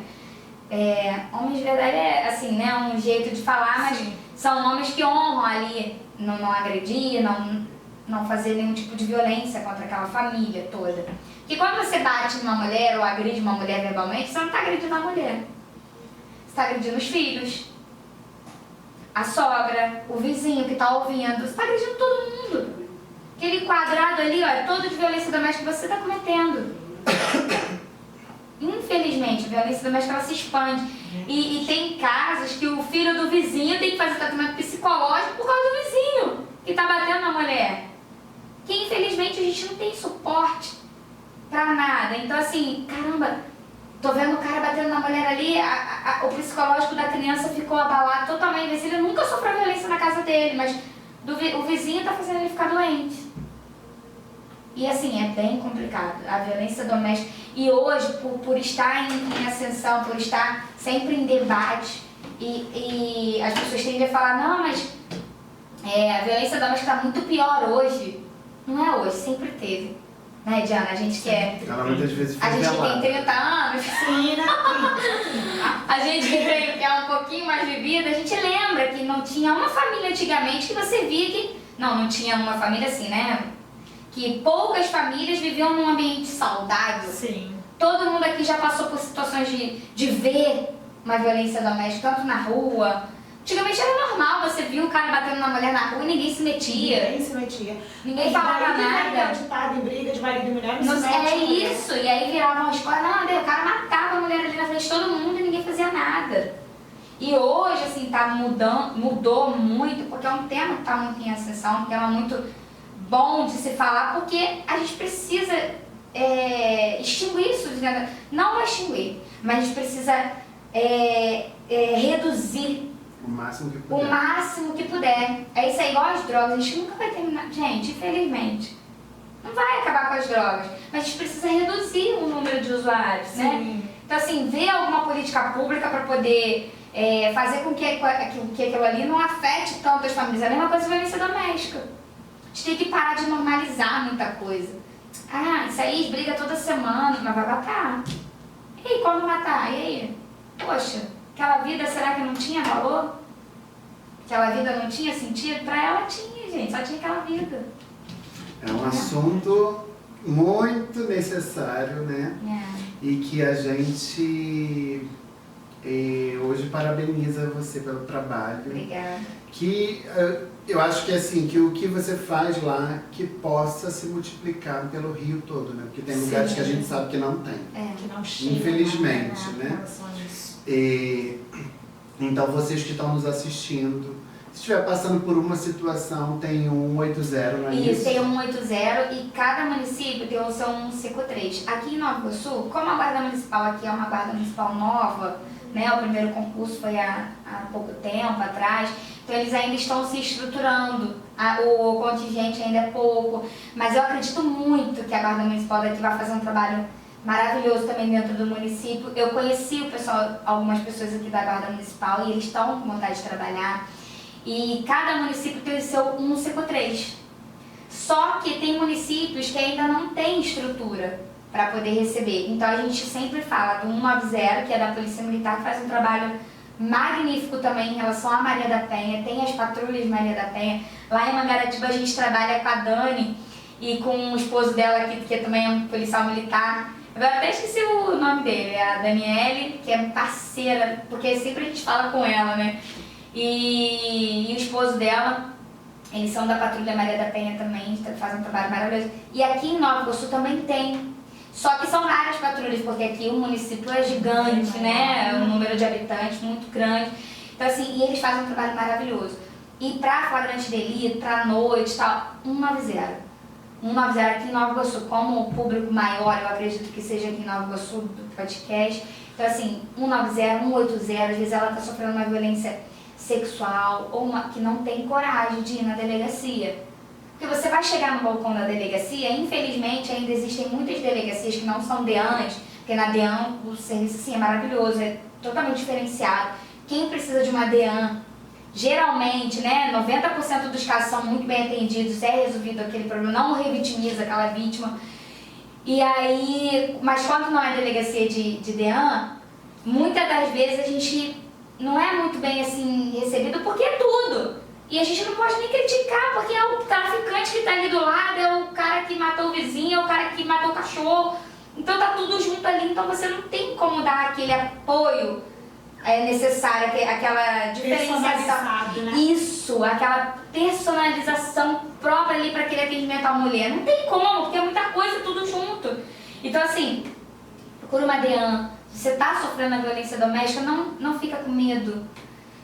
Homens de verdade é assim, né, um jeito de falar, mas sim, são homens que honram ali, não agredir, não fazer nenhum tipo de violência contra aquela família toda. Porque quando você bate numa mulher ou agride uma mulher verbalmente, você não está agredindo a mulher. Você está agredindo os filhos. a sogra, o vizinho que tá ouvindo, você tá agredindo todo mundo. Aquele quadrado ali, ó, é todo de violência doméstica que você tá cometendo. Infelizmente, a violência doméstica ela se expande. E tem casos que o filho do vizinho tem que fazer tratamento psicológico por causa do vizinho que tá batendo na mulher. Que infelizmente a gente não tem suporte pra nada. Então assim, caramba, tô vendo o cara batendo na mulher ali, o psicológico da criança ficou abalado totalmente. Ele nunca sofreu violência na casa dele, mas o vizinho tá fazendo ele ficar doente. E assim, é bem complicado, a violência doméstica. E hoje, por estar em ascensão, por estar sempre em debate, e as pessoas tendem a falar, não, mas a violência doméstica está muito pior hoje. Não é hoje, sempre teve. Né, Diana? A gente quer... Ela muitas vezes a gente velada. tem 30 anos. Sim, né? A gente que quer um pouquinho mais de vida, a gente lembra que não tinha uma família antigamente que você via que... Não tinha uma família assim, né? Que poucas famílias viviam num ambiente saudável. Sim. Todo mundo aqui já passou por situações de ver uma violência doméstica, tanto na rua. Antigamente era normal, você viu o cara batendo na mulher na rua e ninguém se metia. Ninguém se metia. Ninguém falava nada. Ditado em briga de marido e mulher, não se É mete, isso, e aí virava uma escola, não, o cara matava a mulher ali na frente de todo mundo e ninguém fazia nada. E hoje, assim, mudou muito, porque é um tema que está muito em ascensão, um tema muito bom de se falar, porque a gente precisa extinguir isso, não vai extinguir, mas a gente precisa reduzir O máximo que o puder. máximo que puder. É isso aí, igual as drogas, a gente nunca vai terminar, gente, infelizmente. Não vai acabar com as drogas, mas a gente precisa reduzir o número de usuários, né? Sim. Então, assim, ver alguma política pública para poder fazer com que aquilo ali não afete tanto as famílias. É a mesma coisa de violência doméstica. A gente tem que parar de normalizar muita coisa. Ah, isso aí briga toda semana, mas vai matar. E aí, quando matar? E aí? Poxa, aquela vida, será que não tinha valor? Aquela vida não tinha sentido? Pra ela tinha, gente, só tinha aquela vida. É um assunto muito necessário, né? E que a gente hoje parabeniza você pelo trabalho. Obrigada. Que eu acho que assim, que o que você faz lá, que possa se multiplicar pelo Rio todo, né? Porque tem lugares que a gente sabe que não tem. Que não chega, Infelizmente, né? em relação a isso. Então vocês que estão nos assistindo, se estiver passando por uma situação, tem um 180, não é isso? Isso, tem um 180 e cada município tem o seu 153. Aqui em Nova Iguaçu, como a Guarda Municipal aqui é uma Guarda Municipal nova, né? O primeiro concurso foi há pouco tempo atrás, então eles ainda estão se estruturando, o contingente ainda é pouco, mas eu acredito muito que a Guarda Municipal daqui vai fazer um trabalho maravilhoso também dentro do município. Eu conheci o pessoal, algumas pessoas aqui da Guarda Municipal e eles estão com vontade de trabalhar. E cada município tem o seu 153. Só que tem municípios que ainda não têm estrutura para poder receber. Então a gente sempre fala do 190, que é da Polícia Militar, que faz um trabalho magnífico também em relação à Maria da Penha. Tem as patrulhas de Maria da Penha. Lá em Mangaratiba a gente trabalha com a Dani e com o esposo dela, que também é um policial militar. Eu até esqueci o nome dele, é a Daniele, que é parceira, porque sempre a gente fala com ela, né? E o esposo dela, eles são da Patrulha Maria da Penha também, fazem um trabalho maravilhoso. E aqui em Nova Iguaçu também tem, só que são várias patrulhas, porque aqui o município é gigante, né? O número de habitantes muito grande. Então assim, e eles fazem um trabalho maravilhoso. E pra flagrante delito, pra noite e tal, 190. 190 aqui em Nova Iguaçu, como o público maior, eu acredito que seja aqui em Nova Iguaçu, do podcast. Então assim, 190, 180, às vezes ela tá sofrendo uma violência sexual ou que não tem coragem de ir na delegacia. Porque você vai chegar no balcão da delegacia, infelizmente ainda existem muitas delegacias que não são DEANs, porque na DEAN o serviço sim é maravilhoso, é totalmente diferenciado. Quem precisa de uma DEAN, geralmente, né, 90% dos casos são muito bem atendidos, é resolvido aquele problema, não revitimiza aquela vítima. E aí, mas quando não é delegacia de DEAN, muitas das vezes a gente não é muito bem assim recebido, porque é tudo. E a gente não pode nem criticar, porque é o traficante que está ali do lado, é o cara que matou o vizinho, é o cara que matou o cachorro. Então tá tudo junto ali, então você não tem como dar aquele apoio é necessária, aquela diferenciação. Personalizado, né? Isso, aquela personalização própria ali para aquele atendimento à mulher. Não tem como, porque é muita coisa tudo junto. Então, assim, procura uma DEAN. Se você está sofrendo a violência doméstica, não fica com medo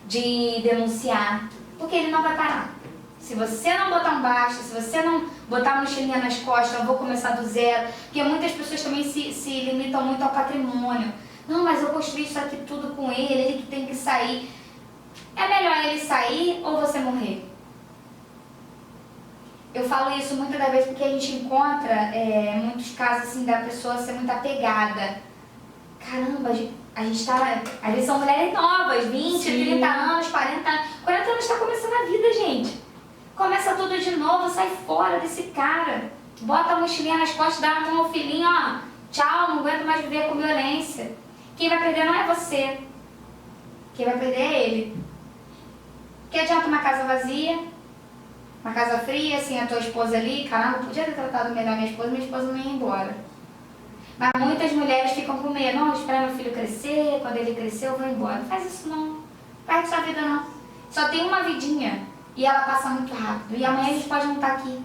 de denunciar, porque ele não vai parar. Se você não botar um basta, se você não botar a mochilinha nas costas, eu vou começar do zero, porque muitas pessoas também se limitam muito ao patrimônio. Não, mas eu construí isso aqui tudo com ele que tem que sair. É melhor ele sair ou você morrer? Eu falo isso muitas das vezes porque a gente encontra muitos casos assim da pessoa ser muito apegada. Caramba, a gente tá... Às vezes são mulheres novas, 20, Sim. 30 anos, 40 anos. 40 anos está começando a vida, gente. Começa tudo de novo, sai fora desse cara. Bota a mochilinha nas costas, dá a mão ao filhinho, ó. Tchau, não aguento mais viver com violência. Quem vai perder não é você. Quem vai perder é ele. Que adianta uma casa vazia, uma casa fria, assim, a tua esposa ali. Caramba, eu podia ter tratado melhor minha esposa não ia embora. Mas muitas mulheres ficam com medo. Não, espera meu filho crescer, quando ele crescer eu vou embora. Não faz isso não. Perde sua vida não. Só tem uma vidinha e ela passa muito rápido. E amanhã a gente pode não estar aqui.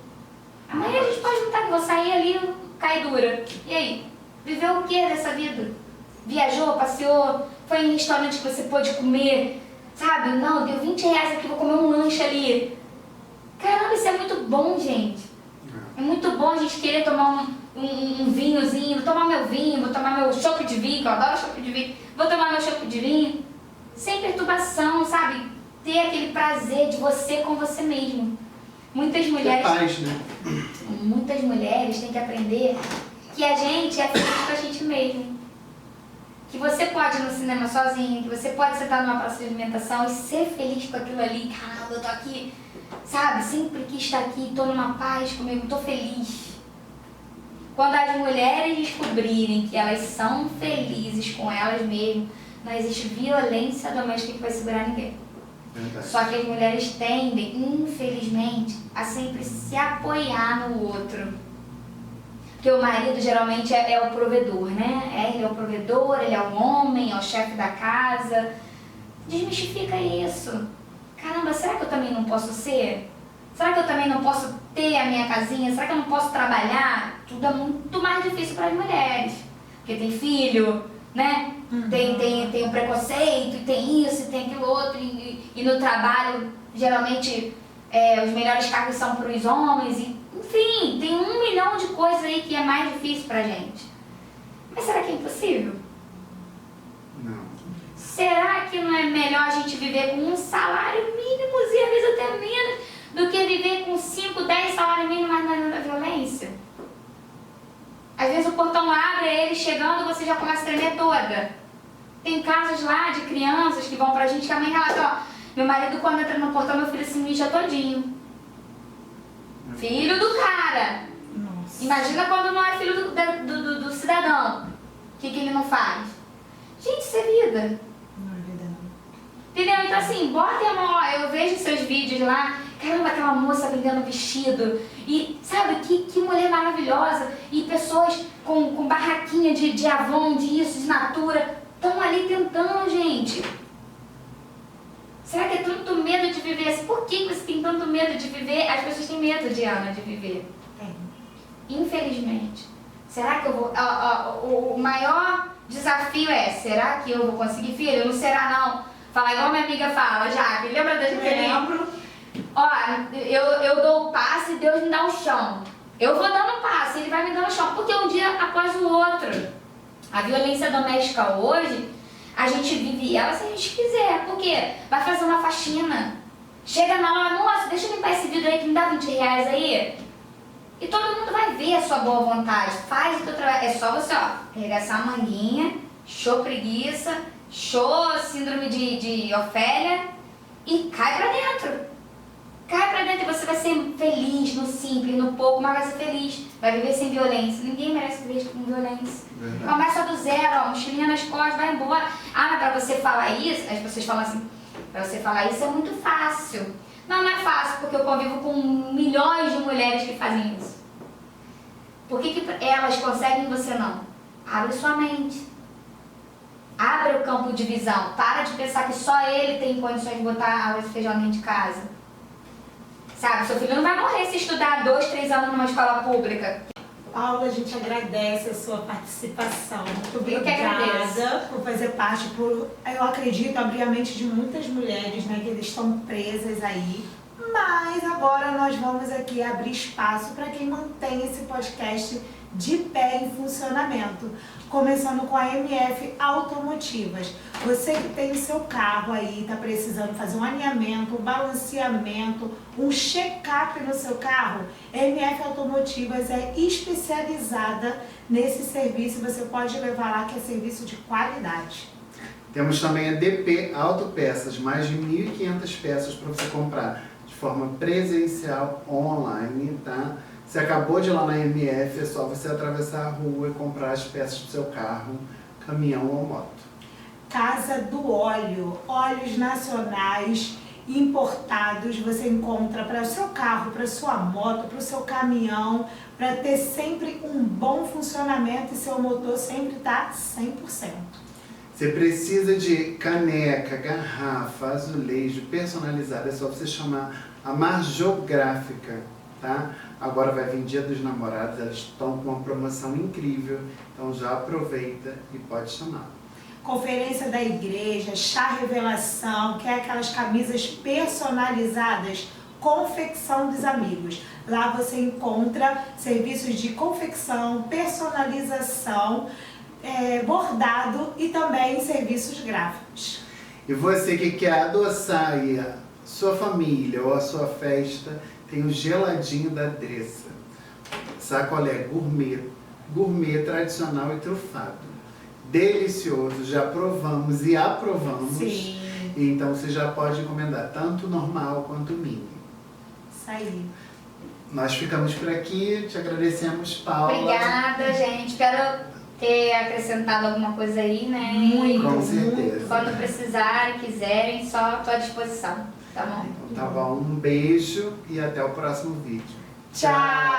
Amanhã a gente pode não estar aqui. Vou sair ali, cai dura. E aí? Viveu o que dessa vida? Viajou, passeou, foi em restaurante que você pôde comer, sabe? Não, deu 20 reais aqui, vou comer um lanche ali. Caramba, isso é muito bom, gente. É muito bom a gente querer tomar um vinhozinho, vou tomar meu vinho, vou tomar meu chopp de vinho, que eu adoro chopp de vinho, vou tomar meu chopp de vinho. Sem perturbação, sabe? Ter aquele prazer de você com você mesmo. Muitas mulheres... paz, né? Muitas mulheres têm que aprender que a gente é feliz com a gente mesmo. Que você pode ir no cinema sozinho, que você pode sentar numa praça de alimentação e ser feliz com aquilo ali. Caramba, eu tô aqui, sabe? Sempre quis estar aqui, tô numa paz comigo, tô feliz. Quando as mulheres descobrirem que elas são felizes com elas mesmas, não existe violência doméstica que vai segurar ninguém. Verdade. Só que as mulheres tendem, infelizmente, a sempre se apoiar no outro. Porque o marido geralmente é o provedor, né? Ele é o provedor, ele é o homem, é o chefe da casa. Desmistifica isso. Caramba, será que eu também não posso ser? Será que eu também não posso ter a minha casinha? Será que eu não posso trabalhar? Tudo é muito mais difícil para as mulheres. Porque tem filho, né? Tem o preconceito, e tem isso, e tem aquilo outro. E no trabalho, geralmente, os melhores cargos são para os homens. Enfim, tem 1 milhão de coisas aí que é mais difícil pra gente. Mas será que é impossível? Não. Será que não é melhor a gente viver com um salário mínimo, e às vezes até menos, do que viver com 5, 10 salários mínimos, mas na violência? Às vezes o portão abre, ele chegando, você já começa a tremer toda. Tem casos lá de crianças que vão pra gente, que a mãe relata, ó, meu marido quando entra no portão, meu filho se mija todinho. Filho do cara. Nossa. Imagina quando não é filho do cidadão. O que ele não faz? Gente, isso é vida. Não é vida não. Entendeu? Então assim, botem a mão, ó, eu vejo seus vídeos lá, caramba, aquela moça vendendo vestido. E sabe, que mulher maravilhosa. E pessoas com barraquinha de Avon, de Natura, estão ali tentando, gente. Será que é tanto medo de viver? Por que você tem tanto medo de viver? As pessoas têm medo, Diana, de viver. Infelizmente. Será que eu vou... O maior desafio é, será que eu vou conseguir filho? Não será não. Fala igual minha amiga fala, Jaque. Lembra da gente? Lembro. Ó, eu dou o passe e Deus me dá o chão. Eu vou dando o passe, Ele vai me dando o chão. Porque um dia após o outro. A violência doméstica hoje... A gente vive ela se a gente quiser. Por quê? Vai fazer uma faxina. Chega na hora, nossa, deixa eu limpar esse vidro aí que me dá 20 reais aí. E todo mundo vai ver a sua boa vontade. Faz o teu trabalho. É só você, ó, arregaçar a manguinha, show preguiça, show síndrome de Ofélia e cai pra dentro. Cai pra dentro e você vai ser feliz no simples, no pouco, mas vai ser feliz. Vai viver sem violência. Ninguém merece viver com violência. Verdade. Começa do zero, ó, mochilinha nas costas, vai embora. Ah, mas pra você falar isso, as pessoas falam assim, pra você falar isso é muito fácil. Não é fácil, porque eu convivo com milhões de mulheres que fazem isso. Por que elas conseguem e você não? Abre sua mente. Abre o campo de visão. Para de pensar que só ele tem condições de botar arroz e feijão dentro de casa. Sabe, seu filho não vai morrer se estudar 2, 3 anos numa escola pública. Paula, a gente agradece a sua participação. Muito Eu que obrigada por fazer parte, eu acredito, abrir a mente de muitas mulheres, né, que eles estão presas aí. Mas agora nós vamos aqui abrir espaço para quem mantém esse podcast de pé em funcionamento. Começando com a MF Automotivas. Você que tem o seu carro aí, está precisando fazer um alinhamento, um balanceamento, um check-up no seu carro, a MF Automotivas é especializada nesse serviço. Você pode levar lá, que é serviço de qualidade. Temos também a DP Autopeças, mais de 1.500 peças para você comprar de forma presencial online, tá? Você acabou de ir lá na MF, é só você atravessar a rua e comprar as peças do seu carro, caminhão ou moto. Casa do Óleo, óleos nacionais importados, você encontra para o seu carro, para sua moto, para o seu caminhão, para ter sempre um bom funcionamento e seu motor sempre tá 100%. Você precisa de caneca, garrafa, azulejo personalizado, é só você chamar a Marjográfica, tá? Agora vai vir Dia dos Namorados, elas estão com uma promoção incrível, então já aproveita e pode chamar. Conferência da igreja, chá revelação, que é aquelas camisas personalizadas, confecção dos amigos. Lá você encontra serviços de confecção, personalização, bordado e também serviços gráficos. E você que quer adoçar aí a sua família ou a sua festa, tem o geladinho da Dressa. Sacolé gourmet tradicional e trufado. Delicioso, já provamos e aprovamos. Sim. Então você já pode encomendar tanto normal quanto mini. Isso aí. Nós ficamos por aqui, te agradecemos, Paula. Obrigada, gente. Espero ter acrescentado alguma coisa aí, né? Muito, Com certeza. Quando precisarem, quiserem, só estou à disposição. Tá bom? Então tá bom, um beijo e até o próximo vídeo. Tchau!